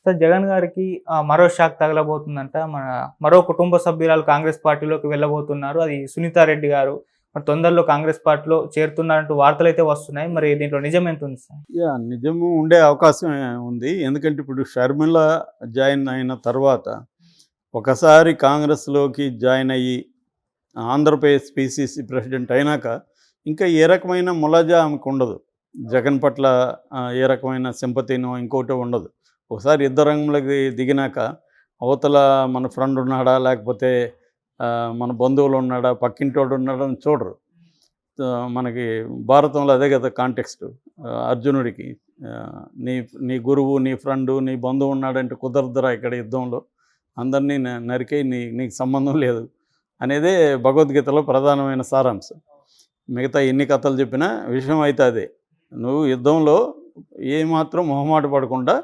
So Jagan గారికి మరో shock తగలబోతుందంట. మరో కుటుంబ సభ్యురాలు కాంగ్రెస్ పార్టీలోకి వెళ్ళబోతున్నారు. అది సునీతారెడ్డి గారు. మరి తొందరలో కాంగ్రెస్ పార్టీలో చేరుతున్నారంటూ వార్తలైతే వస్తున్నాయి. మరి దీంట్లో నిజం ఎంతుంది సార్? నిజము ఉండే అవకాశం ఉంది. ఎందుకంటే ఇప్పుడు షర్మిల జాయిన్ అయిన తర్వాత ఒకసారి కాంగ్రెస్‌లోకి జాయిన్ అయ్యి ఆంధ్రప్రదేశ్ పీసీసీ ప్రెసిడెంట్ అయినాక ఇంకా ఏ రకమైన ములాజా ఆమెకుండదు. జగన్ పట్ల ఏ రకమైన సింపతీనో ఇంకోటో ఉండదు. ఒకసారి యుద్ధ రంగంలోకి దిగినాక అవతల మన ఫ్రెండ్ ఉన్నాడా, లేకపోతే మన బంధువులు ఉన్నాడా, పక్కింటోడు ఉన్నాడా అని చూడరు. మనకి భారతంలో అదే కదా కాంటెక్స్ట్. అర్జునుడికి నీ నీ గురువు, నీ ఫ్రెండు, నీ బంధువు ఉన్నాడంటే కుదరదురా ఇక్కడ యుద్ధంలో, అందరినీ నరికే నీకు సంబంధం లేదు అనేదే భగవద్గీతలో ప్రధానమైన సారాంశం. మిగతా ఎన్ని కథలు చెప్పినా విషయం అయితే అదే. నువ్వు యుద్ధంలో ఏమాత్రం మొహమాట పడకుండా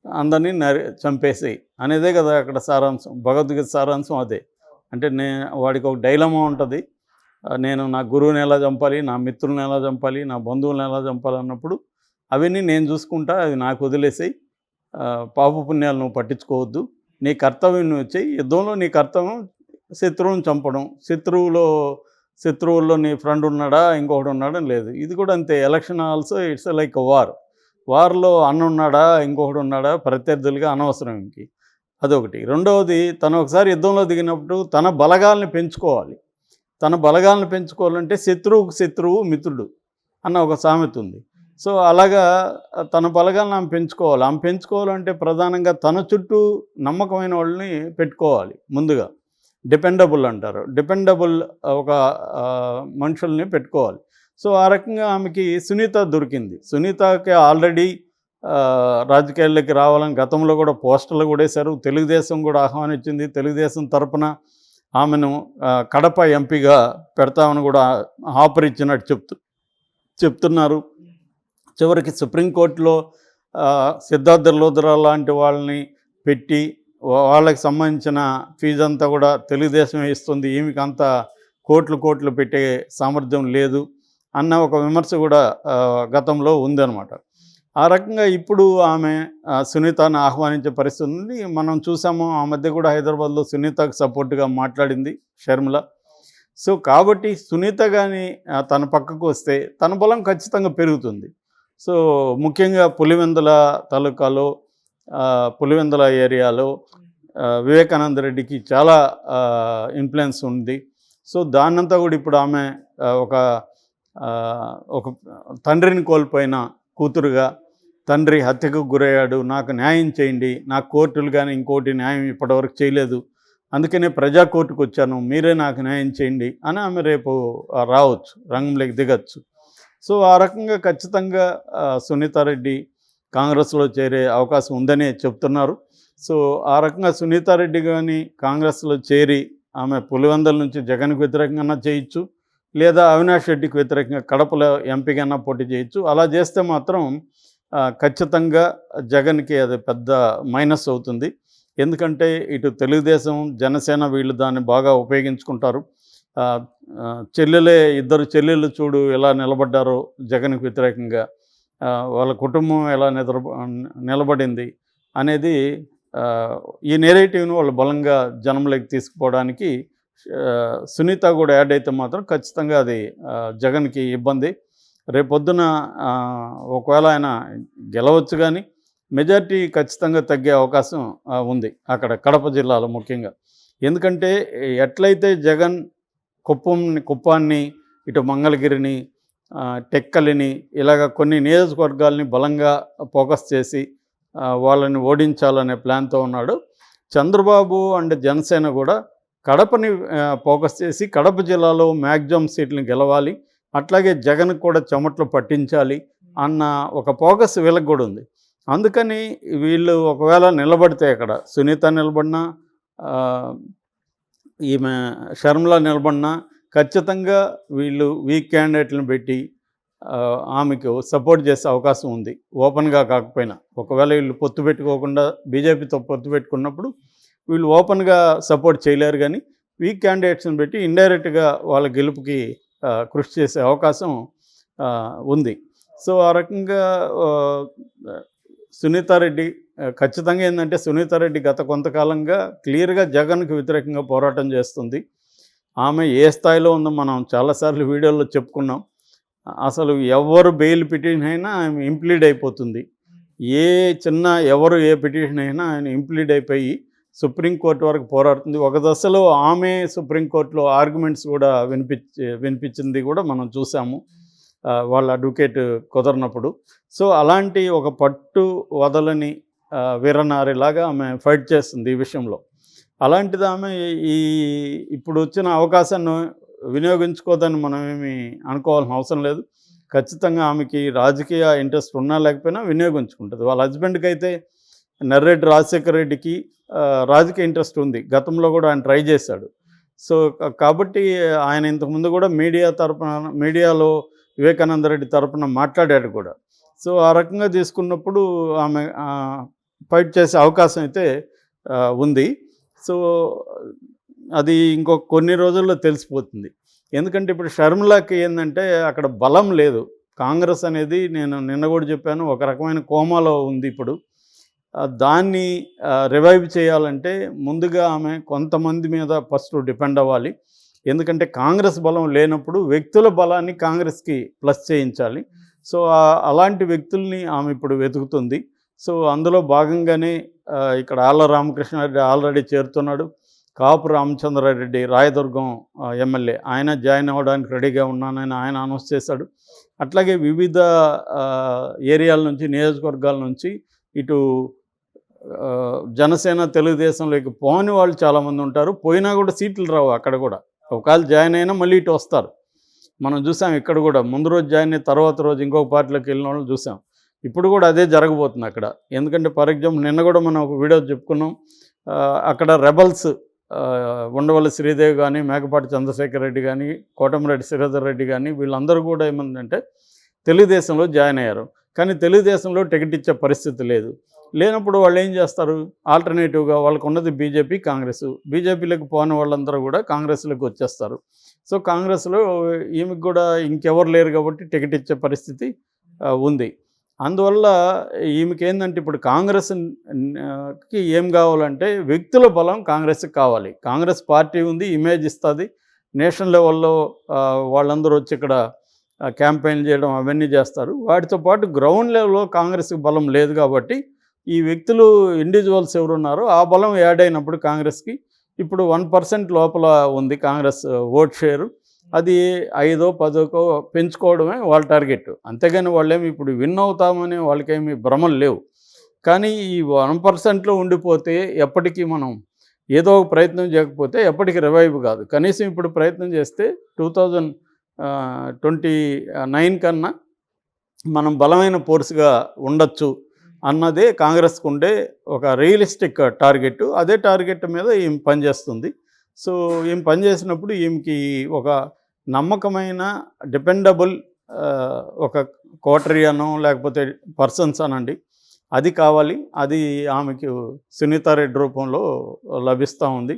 అందరినీ చంపేసేయి అనేదే కదా అక్కడ సారాంశం. భగవద్గీత సారాంశం అదే. అంటే వాడికి ఒక డైలమా ఉంటుంది. నేను నా గురువుని ఎలా చంపాలి, నా మిత్రుల్ని ఎలా చంపాలి, నా బంధువులను ఎలా చంపాలి అన్నప్పుడు అవన్నీ నేను చూసుకుంటా, అది నాకు వదిలేసేయి, పాపపుణ్యాలు నువ్వు పట్టించుకోవద్దు, నీ కర్తవ్యం నువ్వు వచ్చేయి. యుద్ధంలో నీ కర్తవ్యం శత్రువుని చంపడం. శత్రువుల్లో నీ ఫ్రెండ్ ఉన్నాడా, ఇంకొకటి ఉన్నాడా లేదు. ఇది కూడా అంతే. ఎలక్షన్ ఆల్సో ఇట్స్ లైక్ వార్లో అన్న ఉన్నాడా, ఇంకొకటి ఉన్నాడా, ప్రత్యర్థులుగా అనవసరం ఇంక. అదొకటి. రెండవది, తను ఒకసారి యుద్ధంలో దిగినప్పుడు తన బలగాల్ని పెంచుకోవాలి. తన బలగాలను పెంచుకోవాలంటే శత్రువుకు శత్రువు మిత్రుడు అన్న ఒక సామెత ఉంది. సో అలాగా తన బలగాలను ఆమె పెంచుకోవాలి. ఆమె పెంచుకోవాలంటే ప్రధానంగా తన చుట్టూ నమ్మకమైన వాళ్ళని పెట్టుకోవాలి. ముందుగా డిపెండబుల్ అంటారు. డిపెండబుల్ ఒక మనుషుల్ని పెట్టుకోవాలి. సో ఆ రకంగా ఆమెకి సునీత దొరికింది. సునీతకి ఆల్రెడీ రాజకీయాల్లోకి రావాలని గతంలో కూడా పోస్టర్లు కూడా వేశారు. తెలుగుదేశం కూడా ఆహ్వానించింది. తెలుగుదేశం తరపున ఆమెను కడప ఎంపీగా పెడతామని కూడా ఆఫర్ ఇచ్చినట్టు చెప్తున్నారు. చివరికి సుప్రీంకోర్టులో సిద్ధార్థ లూథరా లాంటి వాళ్ళని పెట్టి వాళ్ళకి సంబంధించిన ఫీజు అంతా కూడా తెలుగుదేశం ఇస్తుంది, ఈమెకి అంత కోట్లు పెట్టే సామర్థ్యం లేదు అన్న ఒక విమర్శ కూడా గతంలో ఉందన్నమాట. ఆ రకంగా ఇప్పుడు ఆమె సునీతను ఆహ్వానించే పరిస్థితి ఉంది. మనం చూసాము, ఆ మధ్య కూడా హైదరాబాద్లో సునీతకు సపోర్ట్గా మాట్లాడింది షర్మిల. సో కాబట్టి సునీత కానీ తన పక్కకు వస్తే తన బలం ఖచ్చితంగా పెరుగుతుంది. సో ముఖ్యంగా పులివెందుల తాలూకాలో, పులివెందుల ఏరియాలో వివేకానంద రెడ్డికి చాలా ఇన్ఫ్లుయెన్స్ ఉంది. సో దాన్నంతా కూడా ఇప్పుడు ఆమె ఒక తండ్రిని కోల్పోయిన కూతురుగా, తండ్రి హత్యకు గురయ్యాడు, నాకు న్యాయం చేయండి, నాకు కోర్టులు కానీ ఇంకోటి న్యాయం ఇప్పటివరకు చేయలేదు, అందుకనే ప్రజా కోర్టుకు వచ్చాను, మీరే నాకు న్యాయం చేయండి అని ఆమె రేపు రావచ్చు, రంగంలోకి దిగచ్చు. సో ఆ రకంగా ఖచ్చితంగా సునీతారెడ్డి కాంగ్రెస్లో చేరే అవకాశం ఉందనే చెప్తున్నారు. సో ఆ రకంగా సునీతారెడ్డి కానీ కాంగ్రెస్లో చేరి ఆమె పులివెందుల నుంచి జగన్కి వ్యతిరేకంగా చేయొచ్చు, లేదా అవినాష్ రెడ్డికి వ్యతిరేకంగా కడపలో ఎంపీగా పోటీ చేయొచ్చు. అలా చేస్తే మాత్రం ఖచ్చితంగా జగన్కి అది పెద్ద మైనస్ అవుతుంది. ఎందుకంటే ఇటు తెలుగుదేశం, జనసేన వీళ్ళు దాన్ని బాగా ఉపయోగించుకుంటారు. ఇద్దరు చెల్లెళ్ళు చూడు ఎలా నిలబడ్డారో జగన్కి వ్యతిరేకంగా, వాళ్ళ కుటుంబం ఎలా నిలబడింది అనేది ఈ నెరేటివ్ను వాళ్ళు బలంగా జనంలోకి తీసుకుపోవడానికి సునీత కూడా యాడ్ అయితే మాత్రం ఖచ్చితంగా అది జగన్కి ఇబ్బంది. రేపొద్దున ఒకవేళ ఆయన గెలవచ్చు, కానీ మెజార్టీ ఖచ్చితంగా తగ్గే అవకాశం ఉంది అక్కడ కడప జిల్లాలో ముఖ్యంగా. ఎందుకంటే ఎట్లయితే జగన్ కుప్పాన్ని, ఇటు మంగళగిరిని, టెక్కలిని, ఇలాగ కొన్ని నియోజకవర్గాల్ని బలంగా ఫోకస్ చేసి వాళ్ళని ఓడించాలనే ప్లాన్తో ఉన్నాడు. చంద్రబాబు అండ్ జనసేన కూడా కడపని ఫోకస్ చేసి కడప జిల్లాలో మ్యాక్సిమం సీట్లను గెలవాలి, అట్లాగే జగన్ కూడా చెమట్లు పట్టించాలి అన్న ఒక ఫోకస్ వీళ్ళకి కూడా ఉంది. అందుకని వీళ్ళు ఒకవేళ నిలబడితే, అక్కడ సునీత నిలబడినా, ఈమె షర్మిల నిలబడినా ఖచ్చితంగా వీళ్ళు వీక్ క్యాండిడేట్లను పెట్టి ఆమెకు సపోర్ట్ చేసే అవకాశం ఉంది, ఓపెన్గా కాకపోయినా. ఒకవేళ వీళ్ళు పొత్తు పెట్టుకోకుండా బీజేపీతో పొత్తు పెట్టుకున్నప్పుడు వీళ్ళు ఓపెన్గా సపోర్ట్ చేయలేరు, కానీ వీక్ క్యాండిడేట్స్ని పెట్టి ఇండైరెక్ట్గా వాళ్ళ గెలుపుకి కృషి చేసే అవకాశం ఉంది. సో ఆ రకంగా సునీతారెడ్డి ఖచ్చితంగా ఏంటంటే సునీతారెడ్డి గత కొంతకాలంగా క్లియర్గా జగన్కి వ్యతిరేకంగా పోరాటం చేస్తుంది. ఆమె ఏ స్థాయిలో ఉందో మనం చాలాసార్లు వీడియోలో చెప్పుకున్నాం. అసలు ఎవరు బెయిల్ పిటిషన్ అయినా ఆమె ఇంప్లీడ్ అయిపోతుంది. ఏ చిన్న ఎవరు ఏ పిటిషన్ అయినా ఆయన ఇంప్లీడ్ అయిపోయి సుప్రీంకోర్టు వరకు పోరాడుతుంది. ఒక దశలో ఆమె సుప్రీంకోర్టులో ఆర్గ్యుమెంట్స్ కూడా వినిపించింది కూడా మనం చూసాము, వాళ్ళ అడ్వకేట్ కుదరనప్పుడు. సో అలాంటి ఒక పట్టు వదలని వీరనారిలాగా ఆమె ఫైట్ చేస్తుంది ఈ విషయంలో. అలాంటిది ఆమె ఇప్పుడు వచ్చిన అవకాశాన్ని వినియోగించుకోదని మనం ఏమి అనుకోవాల్సిన అవసరం లేదు. ఖచ్చితంగా ఆమెకి రాజకీయ ఇంట్రెస్ట్ ఉన్నా లేకపోయినా వినియోగించుకుంటుంది. వాళ్ళ హస్బెండ్కి అయితే నర్రెడ్డి రాజశేఖర రెడ్డికి రాజకీయ ఇంట్రెస్ట్ ఉంది. గతంలో కూడా ఆయన ట్రై చేశాడు. సో కాబట్టి ఆయన ఇంతకుముందు కూడా మీడియాలో వివేకానంద రెడ్డి తరపున మాట్లాడాడు కూడా. సో ఆ రకంగా తీసుకున్నప్పుడు ఆమె ఫైట్ చేసే అవకాశం అయితే ఉంది. సో అది ఇంకొక కొన్ని రోజుల్లో తెలిసిపోతుంది. ఎందుకంటే ఇప్పుడు షర్మిలాకి ఏంటంటే అక్కడ బలం లేదు. కాంగ్రెస్ అనేది నేను నిన్న కూడా చెప్పాను, ఒక రకమైన కోమాలో ఉంది ఇప్పుడు. దాన్ని రివైవ్ చేయాలంటే ముందుగా ఆమె కొంతమంది మీద ఫస్ట్ డిపెండ్ అవ్వాలి. ఎందుకంటే కాంగ్రెస్ బలం లేనప్పుడు వ్యక్తుల బలాన్ని కాంగ్రెస్కి ప్లస్ చేయించాలి. సో అలాంటి వ్యక్తుల్ని ఆమె ఇప్పుడు వెతుకుతుంది. సో అందులో భాగంగానే ఇక్కడ ఆళ్ల రామకృష్ణారెడ్డి ఆల్రెడీ చేరుతున్నాడు. కాపు రామచంద్రారెడ్డి రాయదుర్గం ఎమ్మెల్యే, ఆయన జాయిన్ అవ్వడానికి రెడీగా ఉన్నానని ఆయన అనౌన్స్ చేశాడు. అట్లాగే వివిధ ఏరియాల నుంచి, నియోజకవర్గాల నుంచి ఇటు జనసేన తెలుగుదేశంలోకి పోని వాళ్ళు చాలామంది ఉంటారు. పోయినా కూడా సీట్లు రావు అక్కడ కూడా. ఒకవేళ జాయిన్ అయినా మళ్ళీ ఇటు వస్తారు. మనం చూసాం ఇక్కడ కూడా. ముందు రోజు జాయిన్ అయిన తర్వాత రోజు ఇంకొక పార్టీలోకి వెళ్ళిన వాళ్ళు చూసాం. ఇప్పుడు కూడా అదే జరగబోతుంది అక్కడ. ఎందుకంటే ఫర్ ఎగ్జాంపుల్ నిన్న కూడా మనం ఒక వీడియో చెప్పుకున్నాం. అక్కడ రెబల్స్ ఉండవల్లి శ్రీదేవి కానీ, మేకపాటి చంద్రశేఖర్ రెడ్డి కానీ, కోటమిరెడ్డి శ్రీధర్ రెడ్డి కానీ వీళ్ళందరూ కూడా ఏమందంటే తెలుగుదేశంలో జాయిన్ అయ్యారు. కానీ తెలుగుదేశంలో టికెట్ ఇచ్చే పరిస్థితి లేదు. లేనప్పుడు వాళ్ళు ఏం చేస్తారు? ఆల్టర్నేటివ్గా వాళ్ళకు ఉన్నది బీజేపీ, కాంగ్రెస్. బీజేపీలోకి పోని వాళ్ళందరూ కూడా కాంగ్రెస్లోకి వచ్చేస్తారు. సో కాంగ్రెస్లో ఈమెకు కూడా ఇంకెవరు లేరు కాబట్టి టికెట్ ఇచ్చే పరిస్థితి ఉంది. అందువల్ల ఈమెకి ఏంటంటే ఇప్పుడు కాంగ్రెస్కి ఏం కావాలంటే వ్యక్తుల బలం కాంగ్రెస్కి కావాలి. కాంగ్రెస్ పార్టీ ఉంది, ఇమేజ్ ఇస్తుంది. నేషనల్ లెవెల్లో వాళ్ళందరూ వచ్చి ఇక్కడ క్యాంపెయిన్ చేయడం అవన్నీ చేస్తారు. వాటితో పాటు గ్రౌండ్ లెవెల్లో కాంగ్రెస్కి బలం లేదు కాబట్టి ఈ వ్యక్తులు ఇండివిజువల్స్ ఎవరున్నారో ఆ బలం యాడ్ అయినప్పుడు కాంగ్రెస్కి ఇప్పుడు 1% లోపల ఉంది కాంగ్రెస్ ఓట్ షేరు. అది 5-10 పెంచుకోవడమే వాళ్ళ టార్గెట్. అంతేగాని వాళ్ళేమి ఇప్పుడు విన్ అవుతామని వాళ్ళకేమి భ్రమలు లేవు. కానీ ఈ 1%లో ఉండిపోతే ఎప్పటికీ మనం ఏదో ఒక ప్రయత్నం చేయకపోతే ఎప్పటికీ రివైవ్ కాదు. కనీసం ఇప్పుడు ప్రయత్నం చేస్తే 2029 కన్నా మనం బలమైన ఫోర్స్గా ఉండొచ్చు అన్నదే కాంగ్రెస్కు ఉండే ఒక రియలిస్టిక్ టార్గెట్. అదే టార్గెట్ మీద ఈమె పనిచేస్తుంది. సో ఈమె పనిచేసినప్పుడు ఈమెకి ఒక నమ్మకమైన డిపెండబుల్ ఒక కోటరీ అనో లేకపోతే పర్సన్స్ అనండి, అది కావాలి. అది ఆమెకు సునీతారెడ్డి రూపంలో లభిస్తూ ఉంది.